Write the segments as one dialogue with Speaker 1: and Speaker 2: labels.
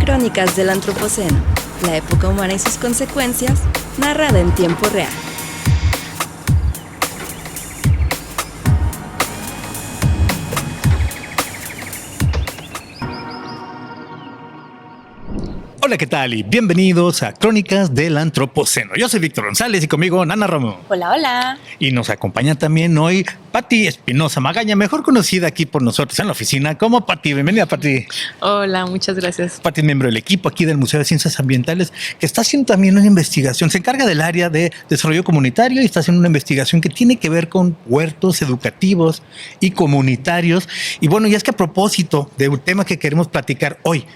Speaker 1: Crónicas del Antropoceno, la época humana y sus consecuencias, narrada en tiempo real.
Speaker 2: Hola, ¿qué tal? Y bienvenidos a Crónicas del Antropoceno. Yo soy Víctor González y conmigo Nana Romo.
Speaker 1: Hola, hola.
Speaker 2: Y nos acompaña también hoy Pati Espinosa Magaña, mejor conocida aquí por nosotros en la oficina como Pati. Bienvenida, Pati.
Speaker 3: Hola, muchas gracias.
Speaker 2: Pati es miembro del equipo aquí del Museo de Ciencias Ambientales, que está haciendo también una investigación. Se encarga del área de desarrollo comunitario y está haciendo una investigación que tiene que ver con huertos educativos y comunitarios. Y bueno, y es que a propósito de un tema que queremos platicar hoy,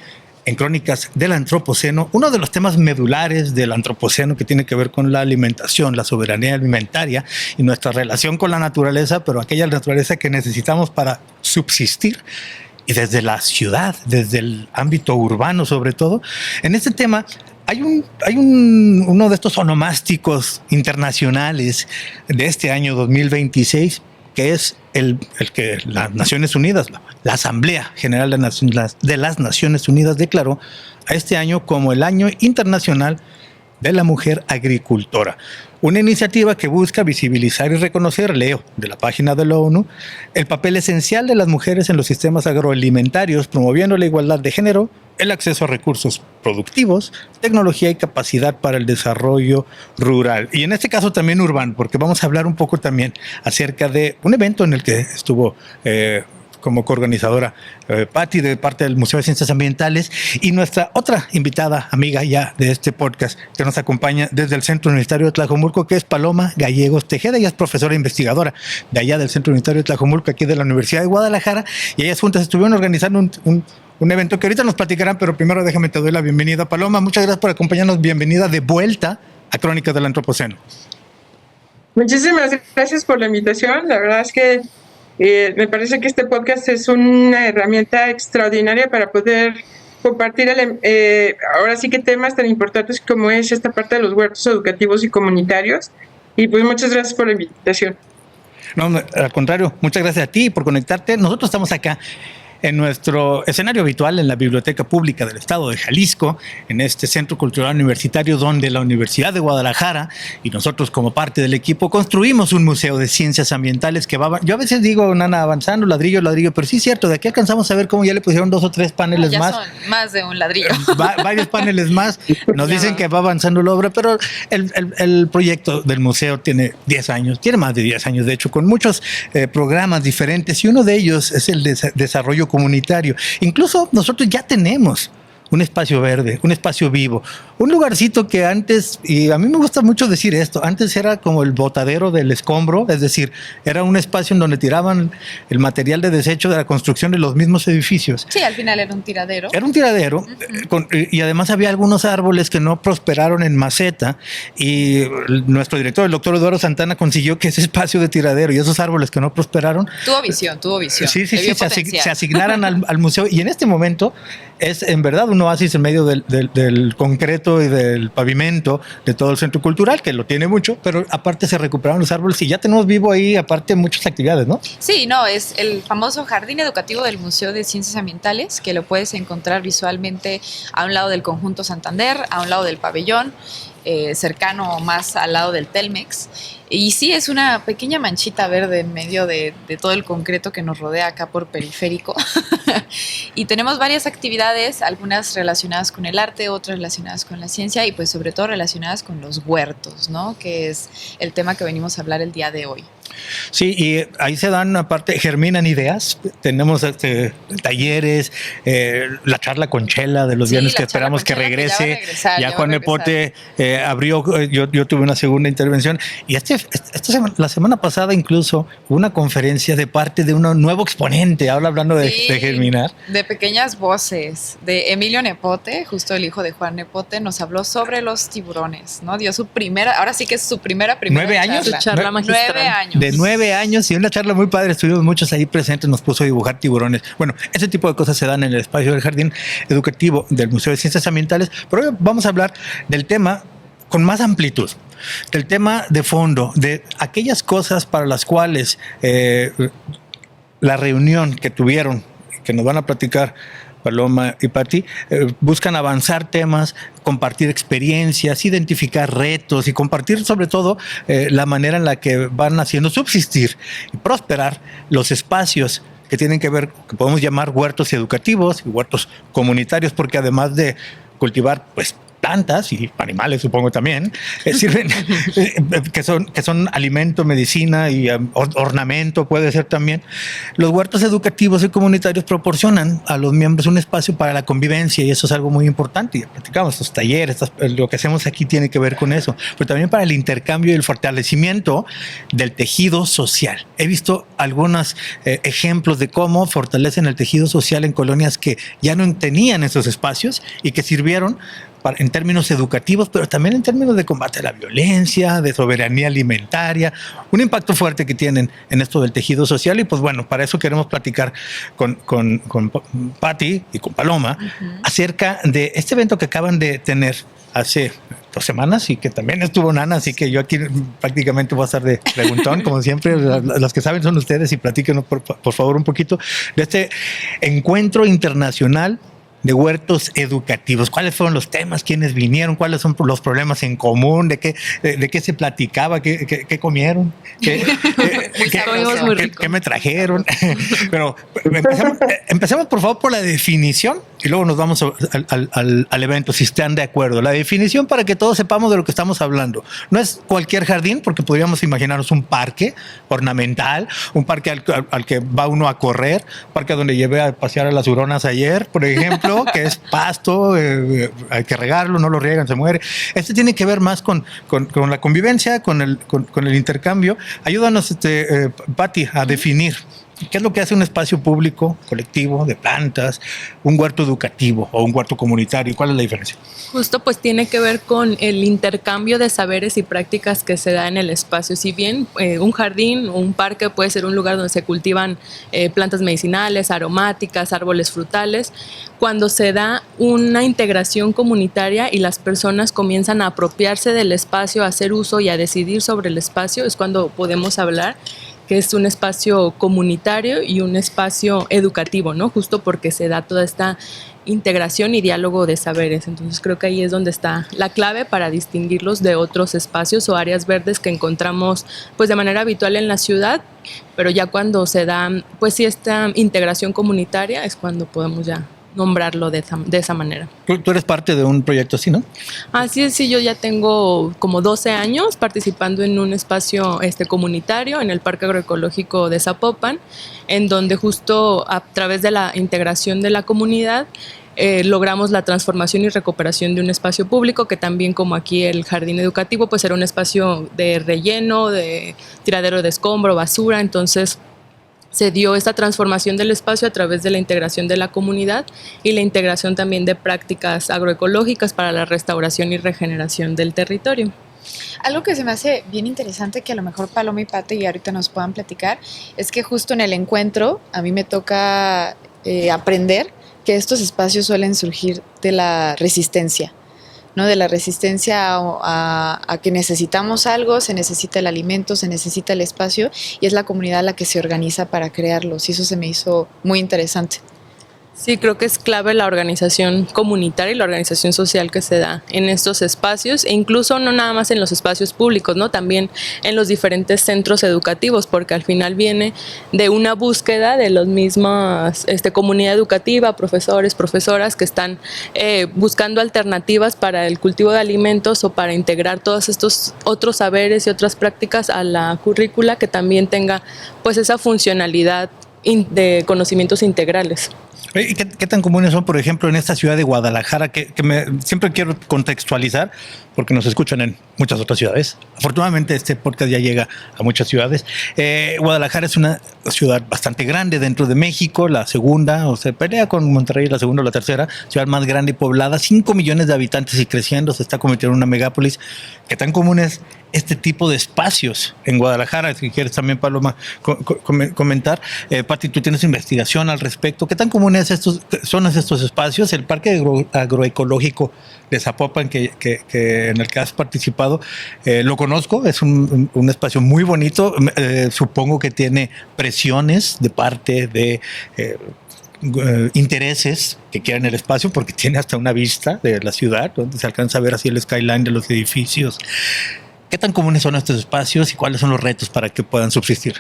Speaker 2: en Crónicas del Antropoceno, uno de los temas medulares del Antropoceno que tiene que ver con la alimentación, la soberanía alimentaria y nuestra relación con la naturaleza, pero aquella naturaleza que necesitamos para subsistir. Y desde la ciudad, desde el ámbito urbano sobre todo, en este tema hay uno de estos onomásticos internacionales de este año 2026, que es el que las Naciones Unidas, la Asamblea General de las Naciones Unidas declaró a este año como el Año Internacional de la Mujer Agricultora. Una iniciativa que busca visibilizar y reconocer, leo de la página de la ONU, el papel esencial de las mujeres en los sistemas agroalimentarios, promoviendo la igualdad de género, el acceso a recursos productivos, tecnología y capacidad para el desarrollo rural. Y en este caso también urbano, porque vamos a hablar un poco también acerca de un evento en el que estuvo como coorganizadora Pati, de parte del Museo de Ciencias Ambientales, y nuestra otra invitada, amiga ya de este podcast, que nos acompaña desde el Centro Universitario de Tlajomulco, que es Paloma Gallegos Tejeda. Ella es profesora e investigadora de allá del Centro Universitario de Tlajomulco, aquí de la Universidad de Guadalajara, y ellas juntas estuvieron organizando un evento que ahorita nos platicarán, pero primero déjame te doy la bienvenida. Paloma, muchas gracias por acompañarnos. Bienvenida de vuelta a Crónicas del Antropoceno.
Speaker 4: Muchísimas gracias por la invitación. La verdad es que me parece que este podcast es una herramienta extraordinaria para poder compartir ahora sí que temas tan importantes como es esta parte de los huertos educativos y comunitarios. Y pues muchas gracias por la invitación.
Speaker 2: No, al contrario, muchas gracias a ti por conectarte. Nosotros estamos acá en nuestro escenario habitual en la Biblioteca Pública del Estado de Jalisco, en este Centro Cultural Universitario donde la Universidad de Guadalajara y nosotros como parte del equipo construimos un museo de ciencias ambientales que va, yo a veces digo, Nana, avanzando ladrillo, pero sí es cierto, de aquí alcanzamos a ver cómo ya le pusieron 2 o 3 paneles
Speaker 3: ya
Speaker 2: más.
Speaker 3: Son más de un ladrillo.
Speaker 2: Varios paneles más. Nos dicen que va avanzando la obra, pero el proyecto del museo tiene 10 años, tiene más de 10 años, de hecho, con muchos programas diferentes, y uno de ellos es el desarrollo comunitario. Incluso nosotros ya tenemos un espacio verde, un espacio vivo, un lugarcito que antes, y a mí me gusta mucho decir esto, antes era como el botadero del escombro, es decir, era un espacio en donde tiraban el material de desecho de la construcción de los mismos edificios.
Speaker 3: Sí, al final era un tiradero.
Speaker 2: Era un tiradero, y además había algunos árboles que no prosperaron en maceta, y nuestro director, el doctor Eduardo Santana, consiguió que ese espacio de tiradero y esos árboles que no prosperaron
Speaker 3: Tuvo visión.
Speaker 2: Sí, se asignaran al museo, y en este momento es en verdad un oasis en medio del concreto y del pavimento de todo el centro cultural, que lo tiene mucho, pero aparte se recuperaron los árboles y ya tenemos vivo ahí, aparte, muchas actividades, ¿no?
Speaker 3: Sí, no, es el famoso jardín educativo del Museo de Ciencias Ambientales, que lo puedes encontrar visualmente a un lado del Conjunto Santander, a un lado del pabellón, cercano más al lado del Telmex. Y sí, es una pequeña manchita verde en medio de todo el concreto que nos rodea acá por periférico. Y tenemos varias actividades, algunas relacionadas con el arte, otras relacionadas con la ciencia y pues sobre todo relacionadas con los huertos, ¿no? Que es el tema que venimos a hablar el día de hoy.
Speaker 2: Sí, y ahí se dan, aparte, germinan ideas. Tenemos talleres, la charla con Chela de los viernes que esperamos que regrese. Ya Juan Nepote abrió, yo tuve una segunda intervención. Y la semana pasada incluso hubo una conferencia de parte de un nuevo exponente, hablando de germinar.
Speaker 3: De pequeñas voces, de Emilio Nepote, justo el hijo de Juan Nepote, nos habló sobre los tiburones, ¿no? Dio su primera, ahora sí que es su primera
Speaker 2: 9 años.
Speaker 3: Charla.
Speaker 2: Su
Speaker 3: charla magistral. 9 años.
Speaker 2: De 9 años, y una charla muy padre, estuvimos muchos ahí presentes, nos puso a dibujar tiburones. Bueno, ese tipo de cosas se dan en el espacio del jardín educativo del Museo de Ciencias Ambientales, pero hoy vamos a hablar del tema con más amplitud. del tema de fondo, de aquellas cosas para las cuales la reunión que tuvieron, que nos van a platicar Paloma y Pati, buscan avanzar temas, compartir experiencias, identificar retos y compartir sobre todo la manera en la que van haciendo subsistir y prosperar los espacios que tienen que ver, que podemos llamar huertos educativos y huertos comunitarios, porque además de cultivar pues plantas y animales, supongo también, sirven, que son alimento, medicina y ornamento, puede ser también. Los huertos educativos y comunitarios proporcionan a los miembros un espacio para la convivencia y eso es algo muy importante. Ya platicamos, estos talleres, lo que hacemos aquí tiene que ver con eso, pero también para el intercambio y el fortalecimiento del tejido social. He visto algunos ejemplos de cómo fortalecen el tejido social en colonias que ya no tenían esos espacios y que sirvieron en términos educativos, pero también en términos de combate a la violencia, de soberanía alimentaria, un impacto fuerte que tienen en esto del tejido social. Y pues bueno, para eso queremos platicar con Pati y con Paloma acerca de este evento que acaban de tener hace 2 semanas y que también estuvo Nana, así que yo aquí prácticamente voy a estar de preguntón, como siempre. Los que saben son ustedes y platíquenos por favor un poquito de este encuentro internacional de huertos educativos. ¿Cuáles fueron los temas? ¿Quiénes vinieron? ¿Cuáles son los problemas en común? ¿De qué se platicaba? ¿Qué comieron? ¿Qué me trajeron? Pero empecemos por favor por la definición y luego nos vamos al evento, si están de acuerdo. La definición para que todos sepamos de lo que estamos hablando. No es cualquier jardín, porque podríamos imaginarnos un parque ornamental, un parque al que va uno a correr, un parque donde llevé a pasear a las huronas ayer, por ejemplo, que es pasto, hay que regarlo, no lo riegan, se muere. Este tiene que ver más con la convivencia, con el intercambio. Ayúdanos, Pati, a definir qué es lo que hace un espacio público, colectivo, de plantas, un huerto educativo o un huerto comunitario. ¿Cuál es la diferencia?
Speaker 5: Justo pues tiene que ver con el intercambio de saberes y prácticas que se da en el espacio. Si bien un jardín o un parque puede ser un lugar donde se cultivan plantas medicinales, aromáticas, árboles frutales, cuando se da una integración comunitaria y las personas comienzan a apropiarse del espacio, a hacer uso y a decidir sobre el espacio, es cuando podemos hablar que es un espacio comunitario y un espacio educativo, ¿no? Justo porque se da toda esta integración y diálogo de saberes. Entonces creo que ahí es donde está la clave para distinguirlos de otros espacios o áreas verdes que encontramos pues de manera habitual en la ciudad, pero ya cuando se da pues sí esta integración comunitaria es cuando podemos ya nombrarlo de esa manera.
Speaker 2: Tú eres parte de un proyecto así, ¿no?
Speaker 5: Así es, sí, yo ya tengo como 12 años participando en un espacio comunitario en el Parque Agroecológico de Zapopan, en donde justo a través de la integración de la comunidad logramos la transformación y recuperación de un espacio público que también, como aquí el jardín educativo, pues era un espacio de relleno, de tiradero de escombro, basura. Entonces se dio esta transformación del espacio a través de la integración de la comunidad y la integración también de prácticas agroecológicas para la restauración y regeneración del territorio.
Speaker 3: Algo que se me hace bien interesante, que a lo mejor Paloma y Pati y ahorita nos puedan platicar, es que justo en el encuentro a mí me toca aprender que estos espacios suelen surgir de la resistencia, ¿no? De la resistencia a que necesitamos algo, se necesita el alimento, se necesita el espacio, y es la comunidad la que se organiza para crearlos, y eso se me hizo muy interesante.
Speaker 5: Sí, creo que es clave la organización comunitaria y la organización social que se da en estos espacios, e incluso no nada más en los espacios públicos, ¿no? También en los diferentes centros educativos, porque al final viene de una búsqueda de los mismos comunidad educativa, profesores, profesoras que están buscando alternativas para el cultivo de alimentos o para integrar todos estos otros saberes y otras prácticas a la currícula que también tenga pues esa funcionalidad de conocimientos integrales.
Speaker 2: ¿Y qué tan comunes son, por ejemplo, en esta ciudad de Guadalajara? Siempre quiero contextualizar, porque nos escuchan en muchas otras ciudades. Afortunadamente este podcast ya llega a muchas ciudades. Guadalajara es una ciudad bastante grande dentro de México, la segunda, o se pelea con Monterrey, la segunda o la tercera ciudad más grande y poblada, 5 millones de habitantes y creciendo, se está convirtiendo en una megápolis. ¿Qué tan común es este tipo de espacios en Guadalajara? Si quieres también, Paloma, comentar. Pati, tú tienes investigación al respecto. ¿Qué tan común comunes son estos espacios. El Parque Agroecológico de Zapopan, que en el que has participado, lo conozco, es un espacio muy bonito. Supongo que tiene presiones de parte de intereses que quieran el espacio, porque tiene hasta una vista de la ciudad, donde se alcanza a ver así el skyline de los edificios. ¿Qué tan comunes son estos espacios y cuáles son los retos para que puedan subsistir?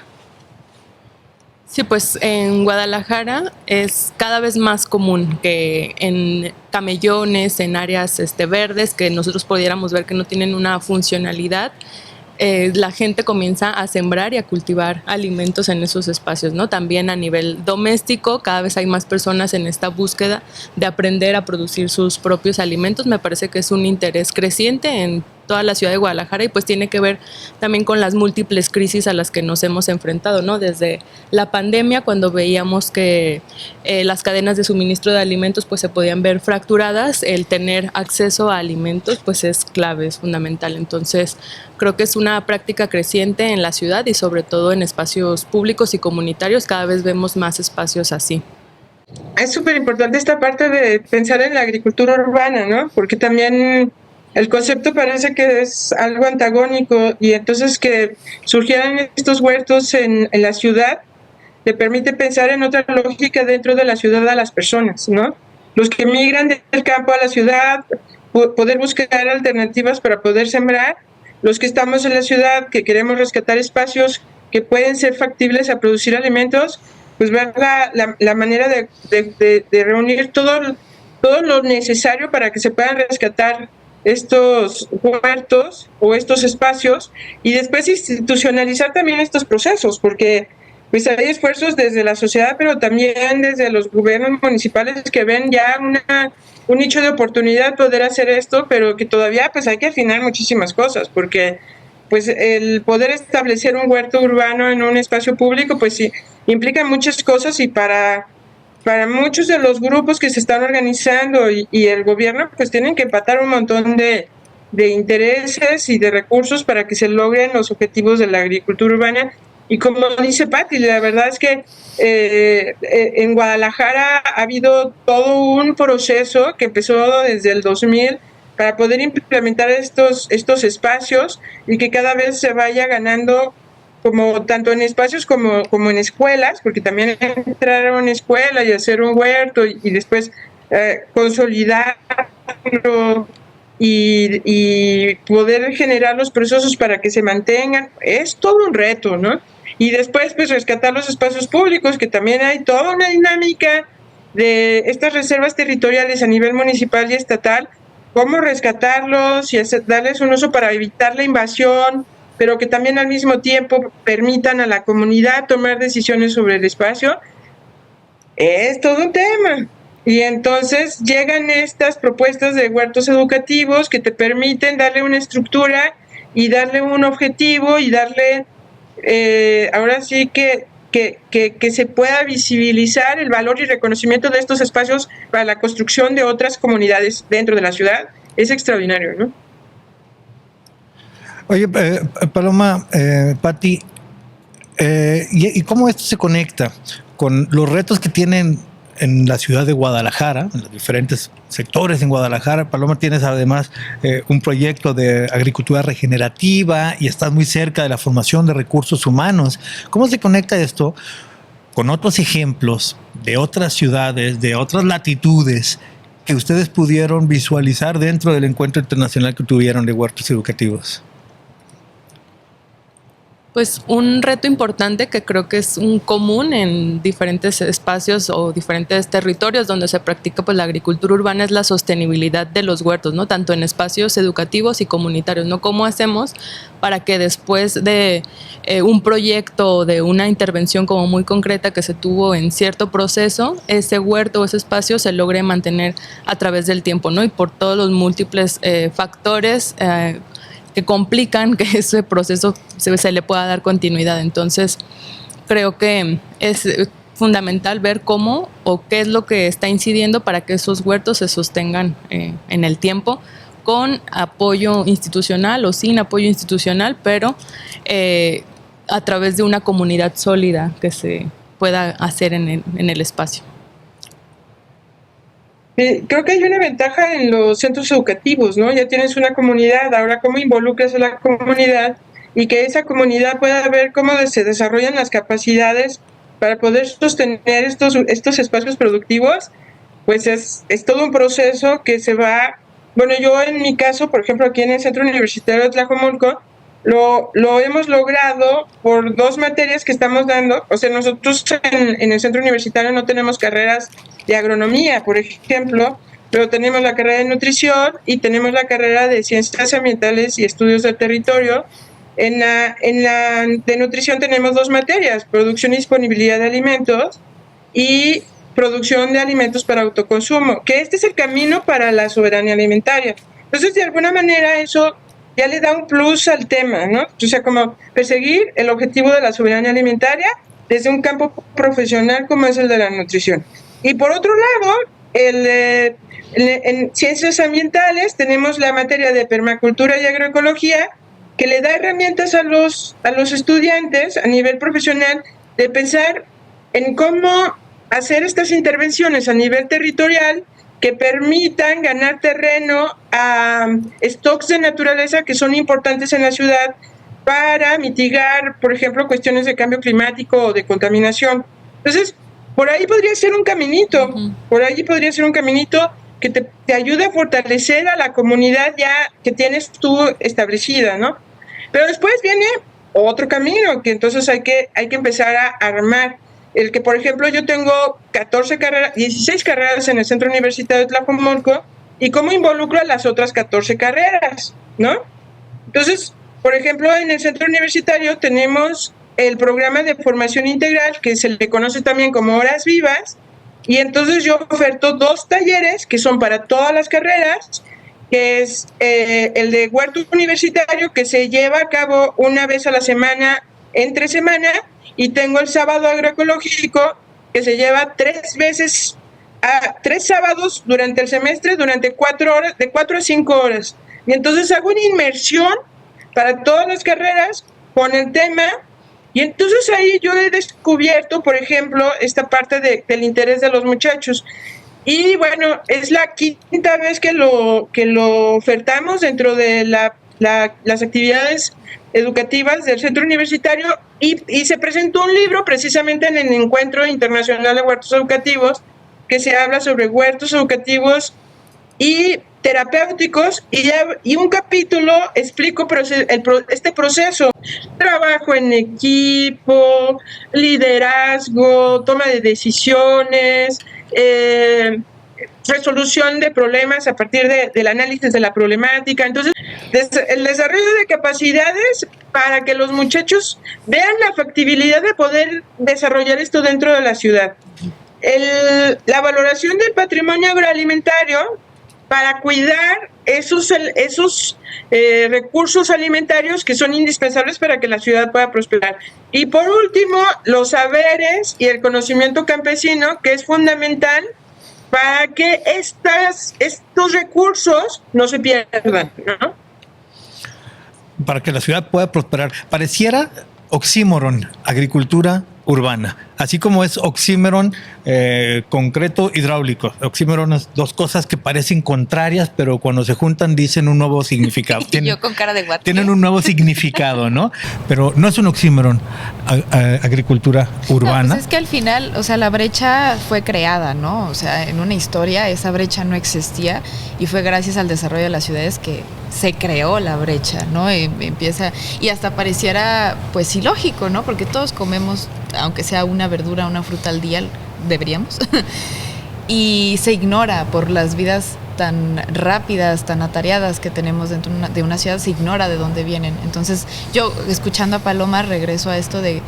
Speaker 5: Sí, pues en Guadalajara es cada vez más común que en camellones, en áreas verdes, que nosotros pudiéramos ver que no tienen una funcionalidad, la gente comienza a sembrar y a cultivar alimentos en esos espacios, ¿no? También a nivel doméstico, cada vez hay más personas en esta búsqueda de aprender a producir sus propios alimentos. Me parece que es un interés creciente en toda la ciudad de Guadalajara y pues tiene que ver también con las múltiples crisis a las que nos hemos enfrentado, ¿no? Desde la pandemia, cuando veíamos que las cadenas de suministro de alimentos pues se podían ver fracturadas, el tener acceso a alimentos pues es clave, es fundamental. Entonces creo que es una práctica creciente en la ciudad y sobre todo en espacios públicos y comunitarios, cada vez vemos más espacios así.
Speaker 4: Es súper importante esta parte de pensar en la agricultura urbana, ¿no? Porque también el concepto parece que es algo antagónico, y entonces que surgieran estos huertos en la ciudad le permite pensar en otra lógica dentro de la ciudad a las personas, ¿no? Los que migran del campo a la ciudad, poder buscar alternativas para poder sembrar. Los que estamos en la ciudad, que queremos rescatar espacios que pueden ser factibles a producir alimentos, pues ver la manera de reunir todo lo necesario para que se puedan rescatar estos huertos o estos espacios, y después institucionalizar también estos procesos, porque pues hay esfuerzos desde la sociedad, pero también desde los gobiernos municipales que ven ya un nicho de oportunidad poder hacer esto, pero que todavía pues hay que afinar muchísimas cosas, porque pues el poder establecer un huerto urbano en un espacio público pues sí, implica muchas cosas, y para muchos de los grupos que se están organizando y el gobierno pues tienen que empatar un montón de intereses y de recursos para que se logren los objetivos de la agricultura urbana. Y como dice Patti, la verdad es que en Guadalajara ha habido todo un proceso que empezó desde el 2000 para poder implementar estos espacios, y que cada vez se vaya ganando, como tanto en espacios como en escuelas, porque también entrar a una escuela y hacer un huerto y después consolidarlo y poder generar los procesos para que se mantengan, es todo un reto, ¿no? Y después pues rescatar los espacios públicos, que también hay toda una dinámica de estas reservas territoriales a nivel municipal y estatal, cómo rescatarlos y darles un uso para evitar la invasión, pero que también al mismo tiempo permitan a la comunidad tomar decisiones sobre el espacio. Es todo un tema. Y entonces llegan estas propuestas de huertos educativos que te permiten darle una estructura y darle un objetivo y darle, ahora sí que se pueda visibilizar el valor y reconocimiento de estos espacios para la construcción de otras comunidades dentro de la ciudad. Es extraordinario, ¿no?
Speaker 2: Oye, Paloma, Patti, ¿y cómo esto se conecta con los retos que tienen en la ciudad de Guadalajara, en los diferentes sectores en Guadalajara? Paloma, tienes además un proyecto de agricultura regenerativa y estás muy cerca de la formación de recursos humanos. ¿Cómo se conecta esto con otros ejemplos de otras ciudades, de otras latitudes que ustedes pudieron visualizar dentro del encuentro internacional que tuvieron de huertos educativos?
Speaker 5: Pues un reto importante que creo que es un común en diferentes espacios o diferentes territorios donde se practica pues la agricultura urbana es la sostenibilidad de los huertos, ¿no? Tanto en espacios educativos y comunitarios, ¿no? ¿Cómo hacemos para que después de un proyecto o de una intervención como muy concreta que se tuvo en cierto proceso, ese huerto o ese espacio se logre mantener a través del tiempo, ¿no? Y por todos los múltiples factores que complican que ese proceso se le pueda dar continuidad. Entonces, creo que es fundamental ver cómo o qué es lo que está incidiendo para que esos huertos se sostengan en el tiempo, con apoyo institucional o sin apoyo institucional, pero a través de una comunidad sólida que se pueda hacer en el espacio.
Speaker 4: Creo que hay una ventaja en los centros educativos, ¿no? Ya tienes una comunidad, ahora cómo involucras a la comunidad y que esa comunidad pueda ver cómo se desarrollan las capacidades para poder sostener estos espacios productivos, pues es todo un proceso que se va. Bueno, yo en mi caso, por ejemplo, aquí en el Centro Universitario de Tlajomulco, lo hemos logrado por 2 materias que estamos dando. O sea, nosotros en el Centro Universitario no tenemos carreras de agronomía, por ejemplo, pero tenemos la carrera de nutrición y tenemos la carrera de ciencias ambientales y estudios del territorio. En la de nutrición tenemos 2 materias, producción y disponibilidad de alimentos y producción de alimentos para autoconsumo, que este es el camino para la soberanía alimentaria. Entonces, de alguna manera, eso ya le da un plus al tema, ¿no? O sea, como perseguir el objetivo de la soberanía alimentaria desde un campo profesional como es el de la nutrición. Y por otro lado, en ciencias ambientales tenemos la materia de permacultura y agroecología, que le da herramientas a los estudiantes a nivel profesional de pensar en cómo hacer estas intervenciones a nivel territorial que permitan ganar terreno a stocks de naturaleza que son importantes en la ciudad para mitigar, por ejemplo, cuestiones de cambio climático o de contaminación. Entonces, por ahí podría ser un caminito, que te ayude a fortalecer a la comunidad ya que tienes tú establecida, ¿no? Pero después viene otro camino, que entonces hay que empezar a armar. El que, por ejemplo, yo tengo 16 carreras en el Centro Universitario de Tlajomulco, y cómo involucro a las otras 14 carreras, ¿no? Entonces, por ejemplo, en el Centro Universitario tenemos el programa de formación integral, que se le conoce también como Horas Vivas, y entonces yo oferto 2 talleres que son para todas las carreras, que es el de huerto universitario, que se lleva a cabo una vez a la semana, entre semana, y tengo el sábado agroecológico, que se lleva 3 sábados durante el semestre, durante 4 horas, de 4 a 5 horas. Y entonces hago una inmersión para todas las carreras con el tema, y entonces ahí yo he descubierto, por ejemplo, esta parte del interés de los muchachos. Y bueno, es la 5ª vez que lo ofertamos dentro de las actividades educativas del Centro Universitario, y se presentó un libro precisamente en el Encuentro Internacional de Huertos Educativos, que se habla sobre huertos educativos y terapéuticos, y un capítulo explico este proceso: trabajo en equipo, liderazgo, toma de decisiones, resolución de problemas a partir del análisis de la problemática. Entonces, el desarrollo de capacidades para que los muchachos vean la factibilidad de poder desarrollar esto dentro de la ciudad. La valoración del patrimonio agroalimentario para cuidar esos recursos alimentarios que son indispensables para que la ciudad pueda prosperar. Y por último, los saberes y el conocimiento campesino, que es fundamental para que estos recursos no se pierdan, ¿no?
Speaker 2: Para que la ciudad pueda prosperar. Pareciera oxímoron, agricultura urbana, así como es oxímoron concreto hidráulico. Oxímoron es 2 cosas que parecen contrarias, pero cuando se juntan dicen un nuevo significado.
Speaker 3: Yo con cara de guate.
Speaker 2: Tienen un nuevo significado, ¿no? Pero no es un oxímoron, agricultura urbana.
Speaker 3: No, pues es que al final, o sea, la brecha fue creada, ¿no? O sea, en una historia esa brecha no existía, y fue gracias al desarrollo de las ciudades que se creó la brecha, ¿no? Y hasta pareciera, pues, ilógico, ¿no? Porque todos comemos, aunque sea una verdura, una fruta al día, deberíamos, y se ignora por las vidas tan rápidas, tan atareadas que tenemos dentro de una ciudad, se ignora de dónde vienen. Entonces, yo, escuchando a Paloma, regreso a esto de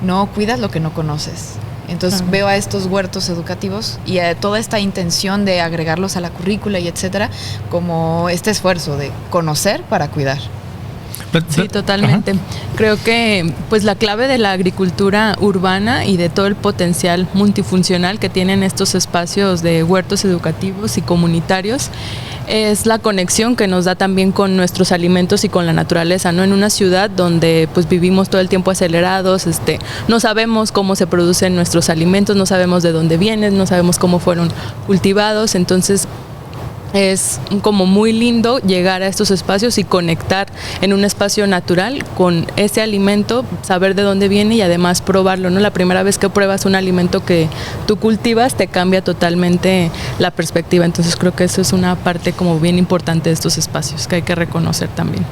Speaker 3: no cuidas lo que no conoces. Entonces veo a estos huertos educativos y a toda esta intención de agregarlos a la currícula y etcétera, como este esfuerzo de conocer para cuidar.
Speaker 5: Sí, totalmente. Ajá. Creo que pues la clave de la agricultura urbana y de todo el potencial multifuncional que tienen estos espacios de huertos educativos y comunitarios es la conexión que nos da también con nuestros alimentos y con la naturaleza, ¿no? En una ciudad donde pues vivimos todo el tiempo acelerados, no sabemos cómo se producen nuestros alimentos, no sabemos de dónde vienen, no sabemos cómo fueron cultivados, entonces es como muy lindo llegar a estos espacios y conectar en un espacio natural con ese alimento, saber de dónde viene y además probarlo, ¿no? La primera vez que pruebas un alimento que tú cultivas te cambia totalmente la perspectiva, entonces creo que eso es una parte como bien importante de estos espacios que hay que reconocer también.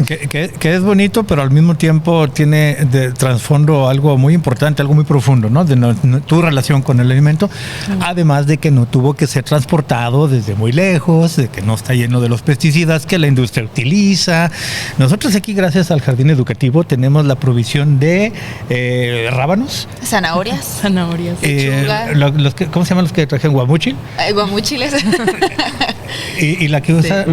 Speaker 2: Que es bonito, pero al mismo tiempo tiene de trasfondo algo muy importante, algo muy profundo, ¿no? Tu relación con el alimento, además de que no tuvo que ser transportado desde muy lejos, de que no está lleno de los pesticidas que la industria utiliza. Nosotros aquí, gracias al Jardín Educativo, tenemos la provisión de rábanos.
Speaker 3: Zanahorias.
Speaker 5: Lechuga.
Speaker 2: ¿Cómo se llaman los que trajeron? ¿Guamuchil?
Speaker 3: Guamúchiles.
Speaker 2: Y la que usa,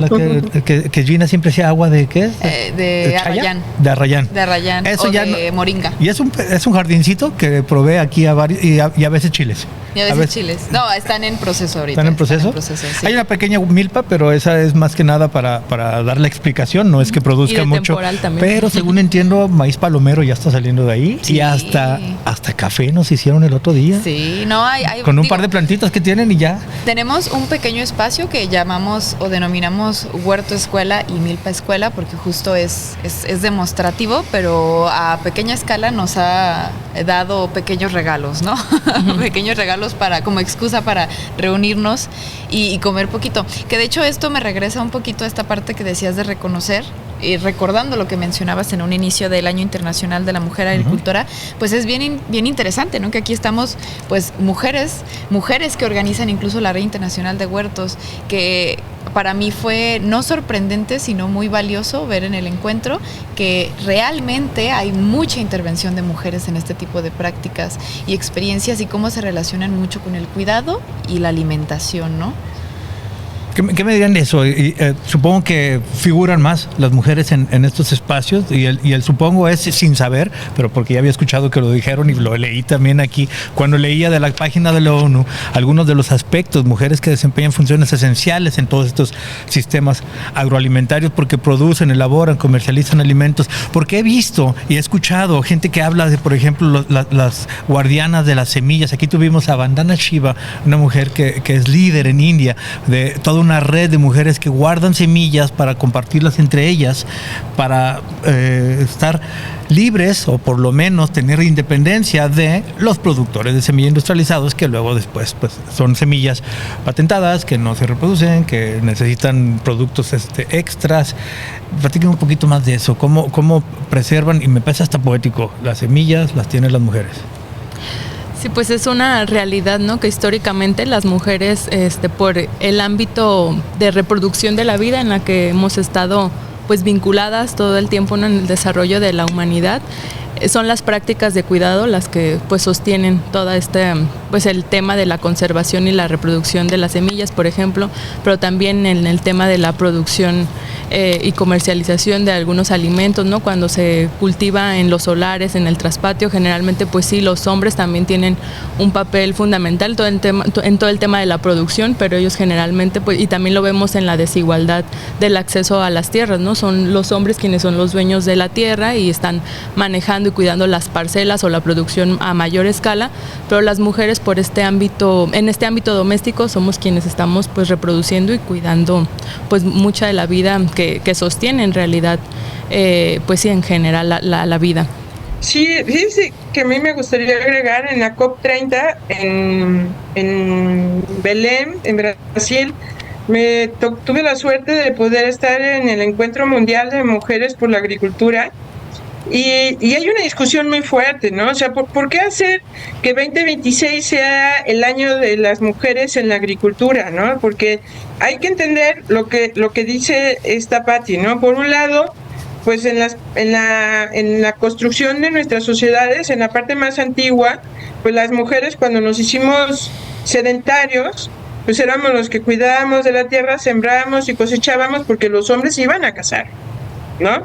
Speaker 2: que Gina siempre hacía agua de ¿qué es?
Speaker 3: De arrayán.
Speaker 2: De arrayán.
Speaker 3: De arrayán.
Speaker 2: Eso
Speaker 3: o
Speaker 2: ya
Speaker 3: de moringa.
Speaker 2: Y es un jardincito que provee aquí a varios y a veces chiles.
Speaker 3: Y a veces chiles. No, están en proceso ahorita.
Speaker 2: ¿Están en proceso?
Speaker 3: Sí.
Speaker 2: Hay una pequeña milpa, pero esa es más que nada para dar la explicación, no es que produzca mucho. Pero según entiendo, maíz palomero ya está saliendo de ahí. Sí. Y hasta café nos hicieron el otro día.
Speaker 3: Sí, no hay
Speaker 2: con un par de plantitas que tienen y ya.
Speaker 3: Tenemos un pequeño espacio que llamamos o denominamos huerto escuela y milpa escuela, porque justo es demostrativo, pero a pequeña escala nos ha dado pequeños regalos, ¿no? Pequeños regalos como excusa para reunirnos y comer poquito. Que de hecho esto me regresa un poquito a esta parte que decías de reconocer, y recordando lo que mencionabas en un inicio del Año Internacional de la Mujer Agricultora, pues es bien interesante, ¿no? Que aquí estamos, pues, mujeres que organizan incluso la Red Internacional de Huertos, que para mí fue no sorprendente, sino muy valioso ver en el encuentro que realmente hay mucha intervención de mujeres en este tipo de prácticas y experiencias y cómo se relacionan mucho con el cuidado y la alimentación, ¿no?
Speaker 2: ¿Qué me dirían de eso? Supongo que figuran más las mujeres en estos espacios y el supongo es sin saber, pero porque ya había escuchado que lo dijeron y lo leí también aquí, cuando leía de la página de la ONU, algunos de los aspectos, mujeres que desempeñan funciones esenciales en todos estos sistemas agroalimentarios porque producen, elaboran, comercializan alimentos, porque he visto y he escuchado gente que habla de, por ejemplo, las guardianas de las semillas. Aquí tuvimos a Vandana Shiva, una mujer que es líder en India de toda una red de mujeres que guardan semillas para compartirlas entre ellas, para estar libres o por lo menos tener independencia de los productores de semillas industrializados que luego después pues son semillas patentadas que no se reproducen, que necesitan productos extras. Platíquenme un poquito más de eso, cómo preservan, y me parece hasta poético, las semillas las tienen las mujeres.
Speaker 5: Sí, pues es una realidad, ¿no? Que históricamente las mujeres, por el ámbito de reproducción de la vida en la que hemos estado pues vinculadas todo el tiempo, ¿no? En el desarrollo de la humanidad, son las prácticas de cuidado las que pues sostienen todo pues el tema de la conservación y la reproducción de las semillas, por ejemplo, pero también en el tema de la producción y comercialización de algunos alimentos, ¿no? Cuando se cultiva en los solares, en el traspatio, generalmente pues sí, los hombres también tienen un papel fundamental en todo el tema de la producción, pero ellos generalmente pues, y también lo vemos en la desigualdad del acceso a las tierras, ¿no? Son los hombres quienes son los dueños de la tierra y están manejando y cuidando las parcelas o la producción a mayor escala, pero las mujeres en este ámbito doméstico somos quienes estamos pues reproduciendo y cuidando pues mucha de la vida que sostiene en realidad pues sí, en general la vida.
Speaker 4: Sí, fíjese que a mí me gustaría agregar en la COP30 en Belém, en Brasil, tuve la suerte de poder estar en el Encuentro Mundial de Mujeres por la Agricultura. Y hay una discusión muy fuerte, ¿no? O sea, ¿por qué hacer que 2026 sea el año de las mujeres en la agricultura, ¿no? Porque hay que entender lo que dice esta Patti, ¿no? Por un lado, pues en la construcción de nuestras sociedades, en la parte más antigua, pues las mujeres cuando nos hicimos sedentarios, pues éramos los que cuidábamos de la tierra, sembrábamos y cosechábamos porque los hombres iban a cazar, ¿no?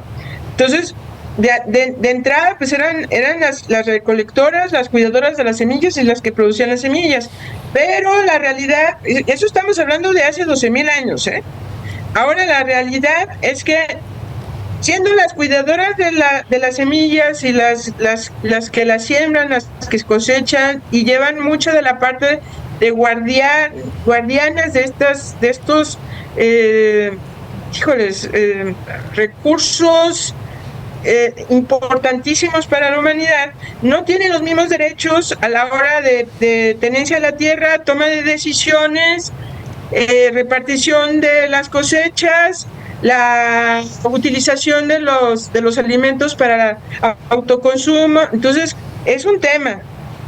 Speaker 4: Entonces, de entrada, pues eran las recolectoras, las cuidadoras de las semillas y las que producían las semillas. Pero la realidad, eso estamos hablando de hace 12,000 años, ¿eh? Ahora la realidad es que siendo las cuidadoras de las semillas y las que las siembran, las que cosechan y llevan mucho de la parte de guardianas de estos recursos importantísimos para la humanidad, no tienen los mismos derechos a la hora de tenencia de la tierra, toma de decisiones, repartición de las cosechas, la utilización de los alimentos para autoconsumo. Entonces, es un tema.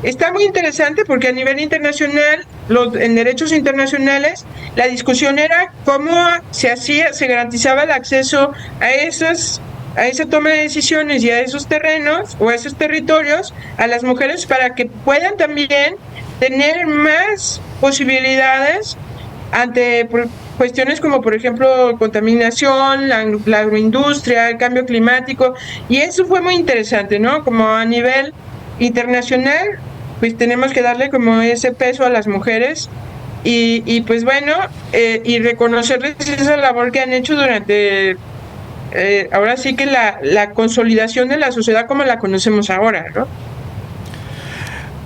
Speaker 4: Está muy interesante porque a nivel internacional, en derechos internacionales, la discusión era cómo se garantizaba el acceso a esa toma de decisiones y a esos terrenos o a esos territorios a las mujeres para que puedan también tener más posibilidades ante cuestiones como, por ejemplo, contaminación, la agroindustria, el cambio climático, y eso fue muy interesante, ¿no? Como a nivel internacional, pues tenemos que darle como ese peso a las mujeres y pues bueno, y reconocerles esa labor que han hecho durante, ahora sí que la consolidación de la sociedad como la conocemos ahora, ¿no?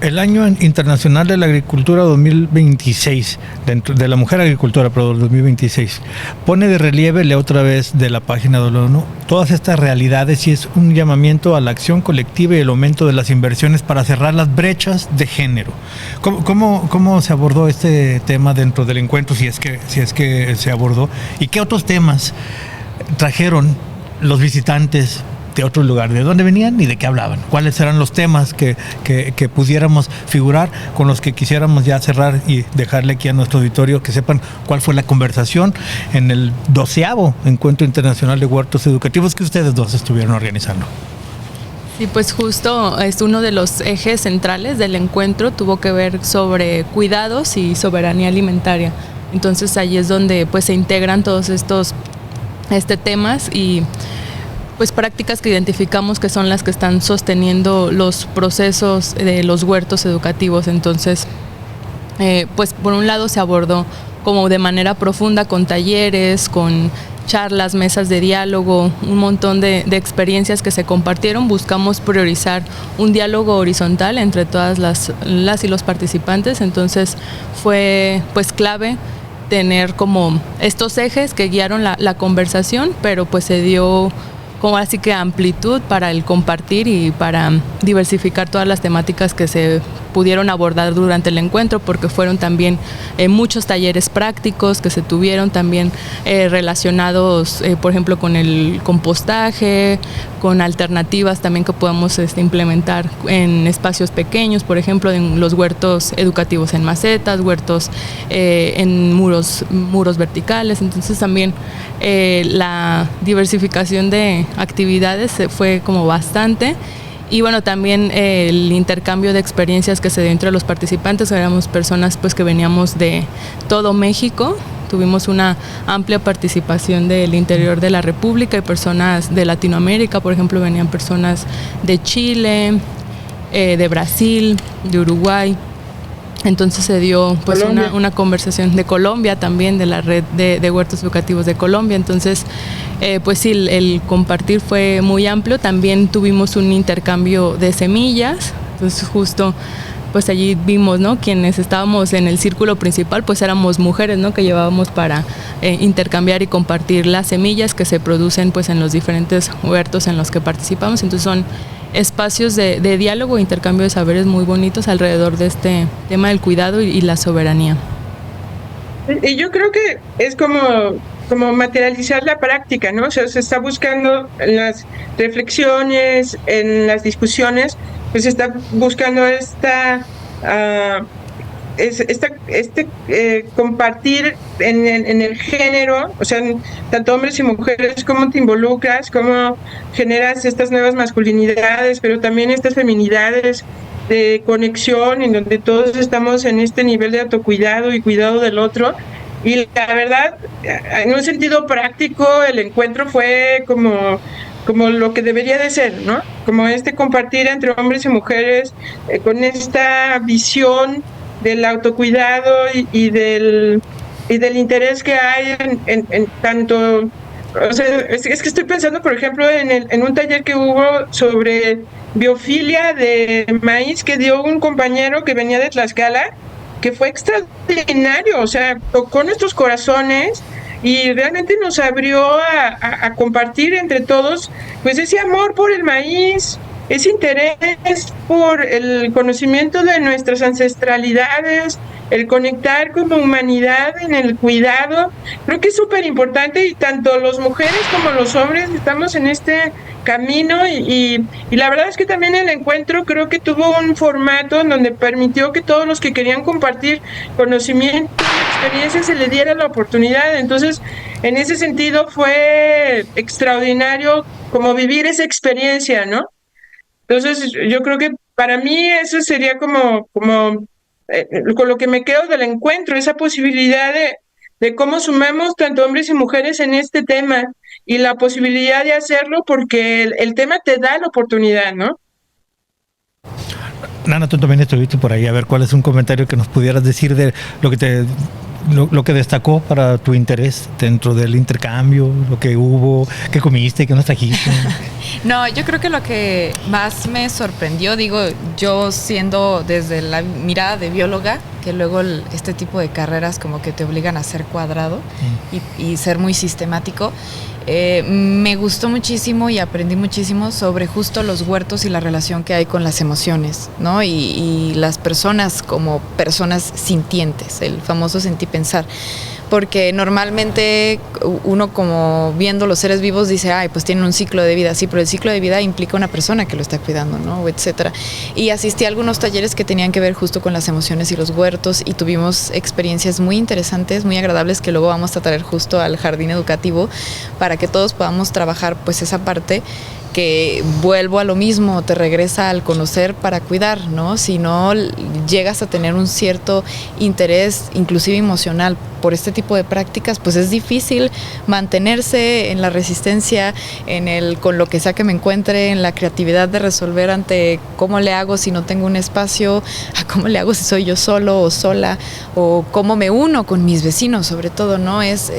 Speaker 2: El Año Internacional de la Agricultura 2026, dentro de la Mujer Agricultora, perdón, 2026, pone de relieve, leo otra vez de la página de la ONU, todas estas realidades y es un llamamiento a la acción colectiva y el aumento de las inversiones para cerrar las brechas de género. ¿Cómo se abordó este tema dentro del encuentro, si es que se abordó? ¿Y qué otros temas trajeron los visitantes de otro lugar? ¿De dónde venían y de qué hablaban? ¿Cuáles eran los temas que pudiéramos figurar, con los que quisiéramos ya cerrar y dejarle aquí a nuestro auditorio que sepan cuál fue la conversación en el 12º Encuentro Internacional de Huertos Educativos que ustedes dos estuvieron organizando?
Speaker 5: Sí, pues justo es uno de los ejes centrales del encuentro, tuvo que ver sobre cuidados y soberanía alimentaria. Entonces ahí es donde pues se integran todos estos temas y pues prácticas que identificamos que son las que están sosteniendo los procesos de los huertos educativos. Entonces, pues por un lado se abordó como de manera profunda con talleres, con charlas, mesas de diálogo, un montón de experiencias que se compartieron. Buscamos priorizar un diálogo horizontal entre todas las y los participantes. Entonces fue pues clave tener como estos ejes que guiaron la conversación, pero pues se dio como así que amplitud para el compartir y para diversificar todas las temáticas que se pudieron abordar durante el encuentro, porque fueron también muchos talleres prácticos que se tuvieron también relacionados, por ejemplo, con el compostaje, con alternativas también que podemos implementar en espacios pequeños, por ejemplo, en los huertos educativos en macetas, huertos en muros verticales. Entonces también la diversificación de actividades fue como bastante. Y bueno, también el intercambio de experiencias que se dio entre los participantes. Éramos personas pues que veníamos de todo México. Tuvimos una amplia participación del interior de la República y personas de Latinoamérica. Por ejemplo, venían personas de Chile, de Brasil, de Uruguay. Entonces se dio pues una conversación de Colombia también, de la red de huertos educativos de Colombia. Entonces pues sí, el compartir fue muy amplio. También tuvimos un intercambio de semillas. Entonces justo pues allí vimos, ¿no? Quienes estábamos en el círculo principal pues éramos mujeres, ¿no? Que llevábamos para intercambiar y compartir las semillas que se producen pues en los diferentes huertos en los que participamos. Entonces son espacios de diálogo e intercambio de saberes muy bonitos alrededor de este tema del cuidado y la soberanía.
Speaker 4: Y yo creo que es como materializar la práctica, ¿no? O sea, se está buscando en las reflexiones, en las discusiones, pues se está buscando compartir en el género, o sea, tanto hombres y mujeres, cómo te involucras, cómo generas estas nuevas masculinidades, pero también estas feminidades de conexión en donde todos estamos en este nivel de autocuidado y cuidado del otro. Y la verdad, en un sentido práctico, el encuentro fue como lo que debería de ser, ¿no? Como compartir entre hombres y mujeres con esta visión del autocuidado y del del interés que hay en tanto. O sea, es que estoy pensando, por ejemplo, en un taller que hubo sobre biofilia de maíz que dio un compañero que venía de Tlaxcala, que fue extraordinario, o sea, tocó nuestros corazones y realmente nos abrió a compartir entre todos, pues ese amor por el maíz, ese interés por el conocimiento de nuestras ancestralidades, el conectar como humanidad en el cuidado. Creo que es súper importante y tanto las mujeres como los hombres estamos en este camino y la verdad es que también el encuentro creo que tuvo un formato en donde permitió que todos los que querían compartir conocimiento y experiencia se le diera la oportunidad. Entonces, en ese sentido fue extraordinario como vivir esa experiencia, ¿no? Entonces, yo creo que para mí eso sería como con lo que me quedo del encuentro, esa posibilidad de cómo sumamos tanto hombres y mujeres en este tema y la posibilidad de hacerlo porque el tema te da la oportunidad, ¿no?
Speaker 2: Nana, tú también estuviste por ahí, a ver cuál es un comentario que nos pudieras decir de lo que destacó para tu interés dentro del intercambio, lo que hubo, qué comiste, qué nos trajiste.
Speaker 3: No, yo creo que lo que más me sorprendió, digo, yo siendo desde la mirada de bióloga, que luego este tipo de carreras como que te obligan a ser cuadrado y ser muy sistemático, me gustó muchísimo y aprendí muchísimo sobre justo los huertos y la relación que hay con las emociones, ¿no? Y las personas como personas sintientes, el famoso sentir pensar. Porque normalmente uno como viendo los seres vivos dice, ay, pues tienen un ciclo de vida, sí, pero el ciclo de vida implica una persona que lo está cuidando, ¿no? O etcétera. Y asistí a algunos talleres que tenían que ver justo con las emociones y los huertos y tuvimos experiencias muy interesantes, muy agradables que luego vamos a traer justo al jardín educativo para que todos podamos trabajar pues esa parte que vuelvo a lo mismo, te regresa al conocer para cuidar, ¿no? Si no llegas a tener un cierto interés, inclusive emocional, por este tipo de prácticas, pues es difícil mantenerse en la resistencia, con lo que sea que me encuentre, en la creatividad de resolver ante cómo le hago si no tengo un espacio, a cómo le hago si soy yo solo o sola, o cómo me uno con mis vecinos, sobre todo, ¿no? Es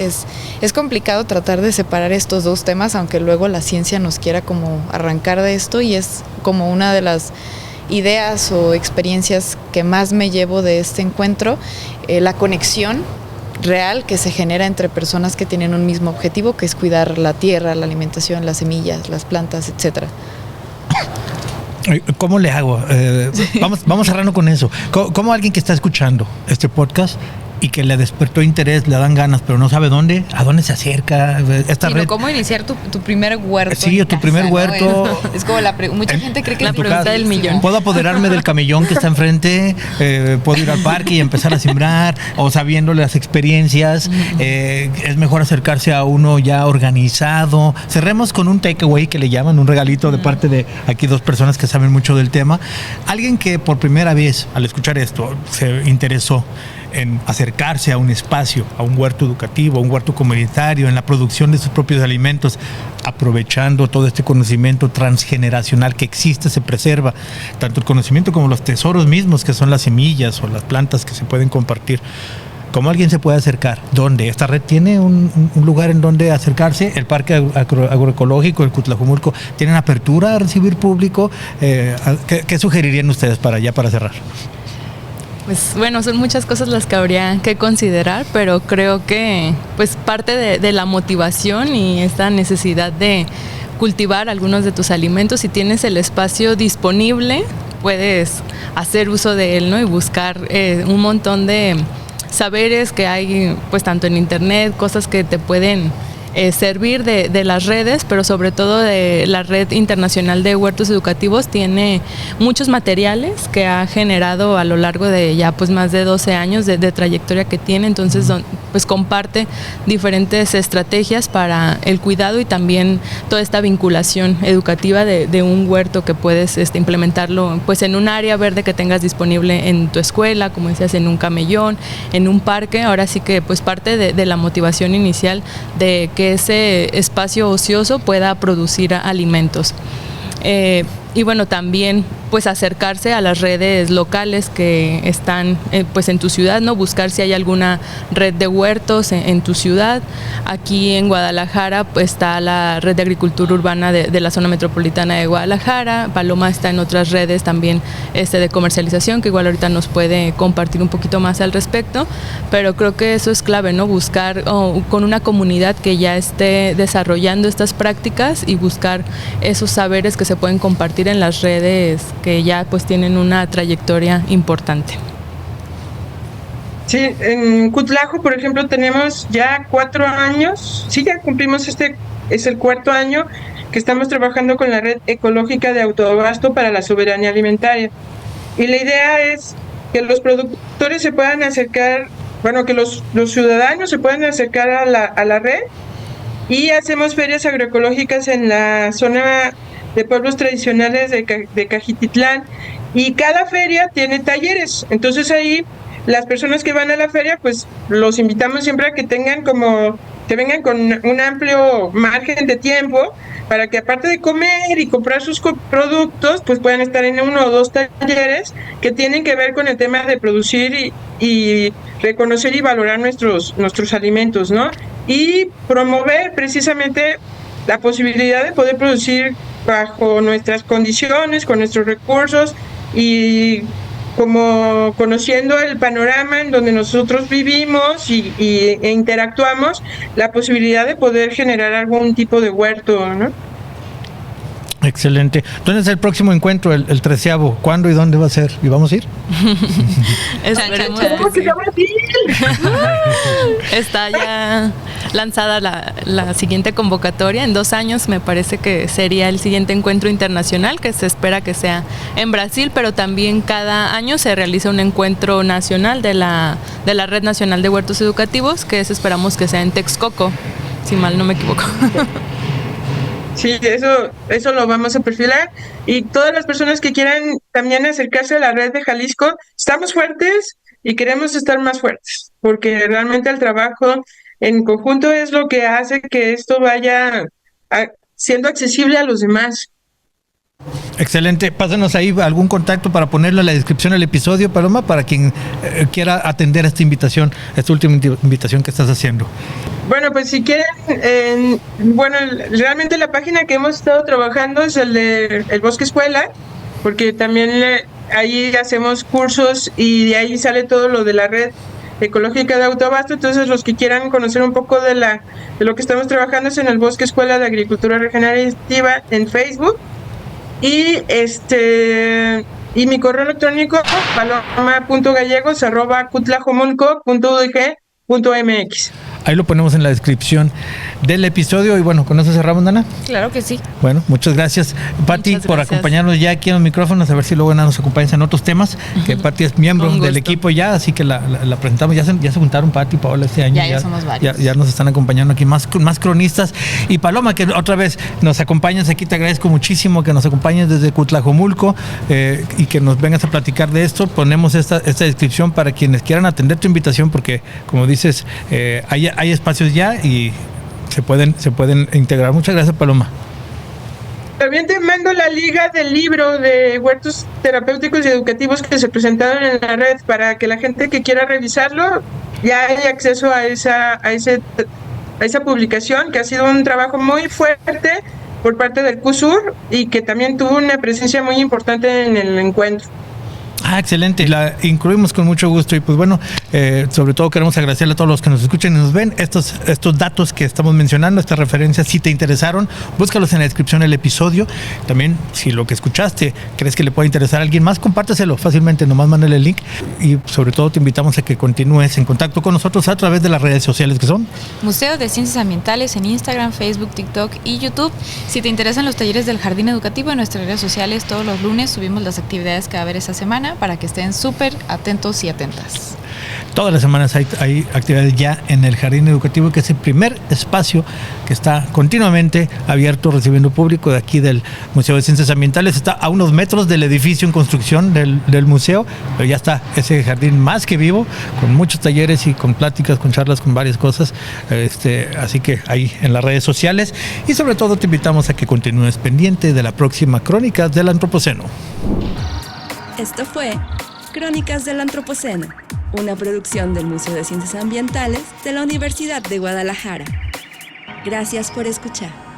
Speaker 3: complicado tratar de separar estos dos temas, aunque luego la ciencia nos quiera como arrancar de esto, y es como una de las ideas o experiencias que más me llevo de este encuentro, la conexión real que se genera entre personas que tienen un mismo objetivo, que es cuidar la tierra, la alimentación, las semillas, las plantas, etcétera.
Speaker 2: ¿Cómo le hago? Vamos cerrando con eso. ¿Cómo alguien que está escuchando este podcast y que le despertó interés, le dan ganas, pero no sabe dónde, a dónde se acerca? Esta red.
Speaker 3: ¿Cómo iniciar tu primer huerto?
Speaker 2: Sí, tu
Speaker 3: casa,
Speaker 2: primer
Speaker 3: ¿no?
Speaker 2: huerto.
Speaker 3: Es como mucha gente cree que
Speaker 5: la pregunta del millón.
Speaker 2: ¿Puedo apoderarme del camellón que está enfrente? ¿Puedo ir al parque y empezar a sembrar? O sabiendo las experiencias, es mejor acercarse a uno ya organizado. Cerremos con un takeaway que le llaman, un regalito de parte de aquí dos personas que saben mucho del tema. Alguien que por primera vez, al escuchar esto, se interesó en acercarse a un espacio, a un huerto educativo, a un huerto comunitario, en la producción de sus propios alimentos, aprovechando todo este conocimiento transgeneracional que existe, se preserva, tanto el conocimiento como los tesoros mismos, que son las semillas o las plantas que se pueden compartir. ¿Cómo alguien se puede acercar? ¿Dónde? ¿Esta red tiene un lugar en donde acercarse? ¿El Parque Agroecológico, el Cutlajumulco, tienen apertura a recibir público? ¿Qué sugerirían ustedes para cerrar?
Speaker 5: Pues bueno, son muchas cosas las que habría que considerar, pero creo que pues parte de la motivación y esta necesidad de cultivar algunos de tus alimentos, si tienes el espacio disponible, puedes hacer uso de él, ¿no? Y buscar un montón de saberes que hay pues tanto en internet, cosas que te pueden servir de las redes, pero sobre todo de la Red Internacional de Huertos Educativos. Tiene muchos materiales que ha generado a lo largo de ya pues más de 12 años de trayectoria que tiene, entonces pues comparte diferentes estrategias para el cuidado y también toda esta vinculación educativa de un huerto que puedes implementarlo pues en un área verde que tengas disponible en tu escuela, como decías, en un camellón, en un parque. Ahora sí que pues parte de la motivación inicial de que ese espacio ocioso pueda producir alimentos. Y bueno, también pues acercarse a las redes locales que están pues en tu ciudad, ¿no? Buscar si hay alguna red de huertos en tu ciudad. Aquí en Guadalajara pues está la red de agricultura urbana de la zona metropolitana de Guadalajara. Paloma está en otras redes también de comercialización, que igual ahorita nos puede compartir un poquito más al respecto, pero creo que eso es clave, ¿no? Buscar con una comunidad que ya esté desarrollando estas prácticas y buscar esos saberes que se pueden compartir en las redes que ya pues tienen una trayectoria importante.
Speaker 4: Sí, en Cutlajo, por ejemplo, tenemos ya 4 años, sí, ya cumplimos es el 4º año que estamos trabajando con la red ecológica de autoabasto para la soberanía alimentaria. Y la idea es que los productores se puedan acercar, bueno, que los ciudadanos se puedan acercar a la red, y hacemos ferias agroecológicas en la zona de pueblos tradicionales de Cajititlán, y cada feria tiene talleres. Entonces ahí las personas que van a la feria, pues los invitamos siempre a que vengan con un amplio margen de tiempo, para que aparte de comer y comprar sus productos, pues puedan estar en 1 o 2 talleres que tienen que ver con el tema de producir y reconocer y valorar nuestros alimentos, ¿no? Y promover precisamente la posibilidad de poder producir bajo nuestras condiciones, con nuestros recursos, y como conociendo el panorama en donde nosotros vivimos e interactuamos, la posibilidad de poder generar algún tipo de huerto, ¿no?
Speaker 2: Excelente. ¿Dónde es el próximo encuentro, el 13º? ¿Cuándo y dónde va a ser? ¿Y vamos a ir?
Speaker 5: Esperemos que sí. Está ya lanzada la siguiente convocatoria. En 2 años me parece que sería el siguiente encuentro internacional, que se espera que sea en Brasil, pero también cada año se realiza un encuentro nacional de la Red Nacional de Huertos Educativos, que esperamos que sea en Texcoco, si mal no me equivoco.
Speaker 4: Sí, eso lo vamos a perfilar, y todas las personas que quieran también acercarse a la red de Jalisco, estamos fuertes y queremos estar más fuertes, porque realmente el trabajo en conjunto es lo que hace que esto vaya siendo accesible a los demás.
Speaker 2: Excelente. Pásanos ahí algún contacto para ponerlo en la descripción del episodio, Paloma, para quien quiera atender esta invitación, esta última invitación que estás haciendo.
Speaker 4: Bueno, pues si quieren, realmente la página que hemos estado trabajando es el de El Bosque Escuela, porque también ahí hacemos cursos y de ahí sale todo lo de la red ecológica de autoabasto. Entonces los que quieran conocer un poco de lo que estamos trabajando es en El Bosque Escuela de Agricultura Regenerativa en Facebook, y mi correo electrónico paloma.gallegos@cutlajomulco.udg.mx.
Speaker 2: Ahí lo ponemos en la descripción del episodio. Y bueno, ¿con eso cerramos, Nana?
Speaker 3: Claro que sí.
Speaker 2: Bueno, muchas gracias, Pati, por acompañarnos ya aquí en los micrófonos. A ver si luego nos acompañas en otros temas. Que Pati es miembro del equipo ya, así que la presentamos. Ya se juntaron Pati y Paola este año.
Speaker 3: Ya somos varios.
Speaker 2: Ya nos están acompañando aquí más cronistas. Y Paloma, que otra vez nos acompañas aquí. Te agradezco muchísimo que nos acompañes desde Cutlajomulco y que nos vengas a platicar de esto. Ponemos esta descripción para quienes quieran atender tu invitación, porque como dices, hay espacios ya y se pueden integrar. Muchas gracias, Paloma.
Speaker 4: También te mando la liga del libro de huertos terapéuticos y educativos que se presentaron en la red, para que la gente que quiera revisarlo ya haya acceso a esa publicación, que ha sido un trabajo muy fuerte por parte del CUSUR y que también tuvo una presencia muy importante en el encuentro.
Speaker 2: Excelente, la incluimos con mucho gusto. Y pues bueno, sobre todo queremos agradecerle a todos los que nos escuchen y nos ven. Estos datos que estamos mencionando, estas referencias, si te interesaron, búscalos en la descripción del episodio. También, si lo que escuchaste crees que le puede interesar a alguien más, compárteselo fácilmente, nomás mándale el link. Y sobre todo te invitamos a que continúes en contacto con nosotros a través de las redes sociales que son
Speaker 3: Museo de Ciencias Ambientales en Instagram, Facebook, TikTok y YouTube. Si te interesan los talleres del Jardín Educativo, en nuestras redes sociales todos los lunes subimos las actividades que va a haber esa semana, para que estén súper atentos y atentas.
Speaker 2: Todas las semanas hay actividades ya en el Jardín Educativo, que es el primer espacio que está continuamente abierto, recibiendo público de aquí del Museo de Ciencias Ambientales. Está a unos metros del edificio en construcción del museo, pero ya está ese jardín más que vivo, con muchos talleres y con pláticas, con charlas, con varias cosas. Así que ahí en las redes sociales, y sobre todo te invitamos a que continúes pendiente de la próxima Crónicas del Antropoceno.
Speaker 1: Esto fue Crónicas del Antropoceno, una producción del Museo de Ciencias Ambientales de la Universidad de Guadalajara. Gracias por escuchar.